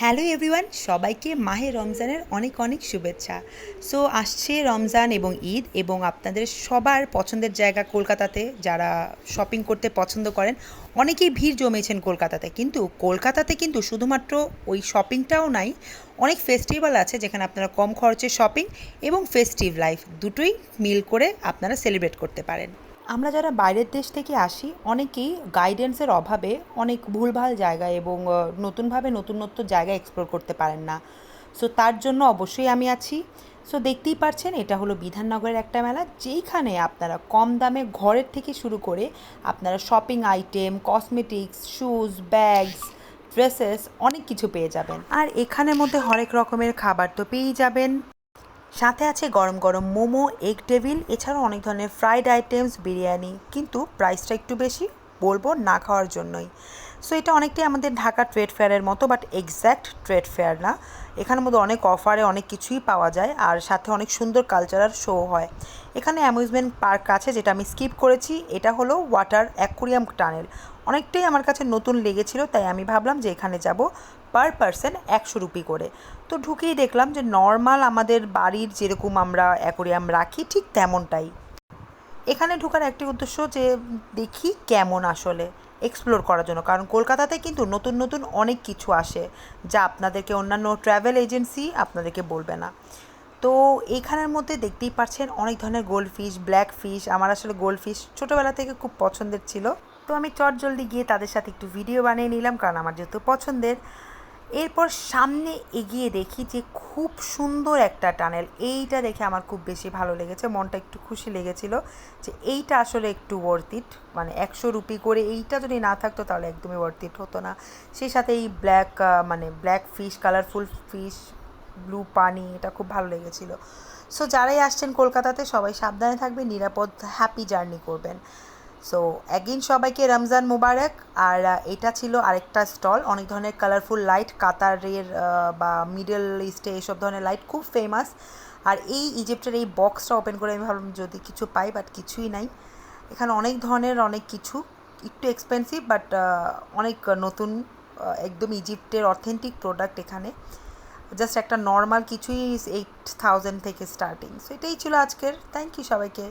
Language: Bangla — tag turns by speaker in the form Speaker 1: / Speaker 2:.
Speaker 1: হ্যালো এভরিওয়ান, সবাইকে মাহে রমজানের অনেক অনেক শুভেচ্ছা। সো আসছে রমজান এবং ঈদ, এবং আপনাদের সবার পছন্দের জায়গা কলকাতাতে যারা শপিং করতে পছন্দ করেন, অনেকেই ভিড় জমিয়েছেন কলকাতাতে। কিন্তু কলকাতাতে কিন্তু শুধুমাত্র ওই শপিংটাও নাই, অনেক ফেস্টিভ্যাল আছে যেখানে আপনারা কম খরচে শপিং এবং ফেস্টিভ লাইফ দুটোই মিল করে আপনারা সেলিব্রেট করতে পারেন। আমরা যারা বাইরের দেশ থেকে আসি, অনেকেই গাইডেন্সের অভাবে অনেক ভুলভাল জায়গা এবং নতুনভাবে নতুনত্ব জায়গা এক্সপ্লোর করতে পারেন না। সো তার জন্য অবশ্যই আমি আছি। সো দেখতেই পাচ্ছেন, এটা হলো বিধাননগরের একটা মেলা, যেইখানে আপনারা কম দামে ঘরের থেকে শুরু করে আপনারা shopping item, cosmetics, shoes, bags, dresses অনেক কিছু পেয়ে যাবেন। আর এখানের মধ্যে হরেক রকমের খাবার তো পেয়েই যাবেন, সাথে আছে গরম গরম মোমো, এগ টেবিল, এছাড়াও অনেক ধরনের ফ্রাইড আইটেমস, বিরিয়ানি। কিন্তু প্রাইসটা একটু বেশি, বলবো না খাওয়ার জন্যই। সো এটা অনেকটাই আমাদের ঢাকা ট্রেড ফেয়ারের মতো, বাট এক্স্যাক্ট ট্রেড ফেয়ার না। এখানের মধ্যে অনেক অফারে অনেক কিছুই পাওয়া যায়, আর সাথে অনেক সুন্দর কালচারাল শো হয়। এখানে অ্যামিউজমেন্ট পার্ক আছে, যেটা আমি স্কিপ করেছি। এটা হলো ওয়াটার অ্যাকুরিয়াম টানেল। অনেকটাই আমার কাছে নতুন লেগেছিল, তাই আমি ভাবলাম যে এখানে যাব। পার পারসন 100 রুপি করে। তো ঢুকেই দেখলাম যে নর্মাল আমাদের বাড়ির যেরকম আমরা অ্যাকোরিয়াম রাখি ঠিক তেমনটাই। এখানে ঢোকার একটি উদ্দেশ্য যে দেখি কেমন আসলে, এক্সপ্লোর করার জন্য, কারণ কলকাতাতে কিন্তু নতুন নতুন অনেক কিছু আসে যা আপনাদেরকে অন্যান্য ট্রাভেল এজেন্সি আপনাদেরকে বলবে না। তো এইখানের মধ্যে দেখতেই পাচ্ছেন অনেক ধরনের গোল্ড ফিশ, ব্ল্যাক ফিশ। আমার আসলে গোল্ড ফিশ ছোটোবেলা থেকে খুব পছন্দের ছিল, তো আমি চটজলদি গিয়ে তাদের সাথে একটু ভিডিও বানিয়ে নিলাম, কারণ আমার যেহেতু পছন্দের। এরপর সামনে এগিয়ে দেখি যে খুব সুন্দর একটা টানেল। এইটা দেখে আমার খুব বেশি ভালো লেগেছে, মনটা একটু খুশি লেগেছিল যে এইটা আসলে একটু ওয়ার্থ ইট। মানে 100 রুপি করে এইটা যদি না থাকতো তাহলে একদমই ওয়ার্থ ইট হতো না। সেই সাথে এই ব্ল্যাক, মানে black fish, colourful fish, blue পানি, এটা খুব ভালো লেগেছিল। সো যারাই আসছেন কলকাতাতে সবাই সাবধানে থাকবেন, নিরাপদ হ্যাপি জার্নি করবেন। সো অ্যাগেন সবাইকে রমজান মুবারক। আর এটা ছিল আরেকটা স্টল, অনেক ধরনের কালারফুল লাইট, কাতারের বা মিডল ইস্টে এইসব ধরনের লাইট খুব ফেমাস। আর এই ইজিপ্টের এই বক্সটা ওপেন করে আমি ভাবলাম যদি কিছু পাই, বাট কিছুই নাই। এখানে অনেক ধরনের অনেক কিছু, একটু এক্সপেন্সিভ বাট অনেক নতুন, একদম ইজিপ্টের অথেন্টিক প্রোডাক্ট এখানে। জাস্ট একটা নর্মাল কিছুই 8000 থেকে স্টার্টিং। সো এটাই ছিল আজকের। থ্যাংক ইউ সবাইকে।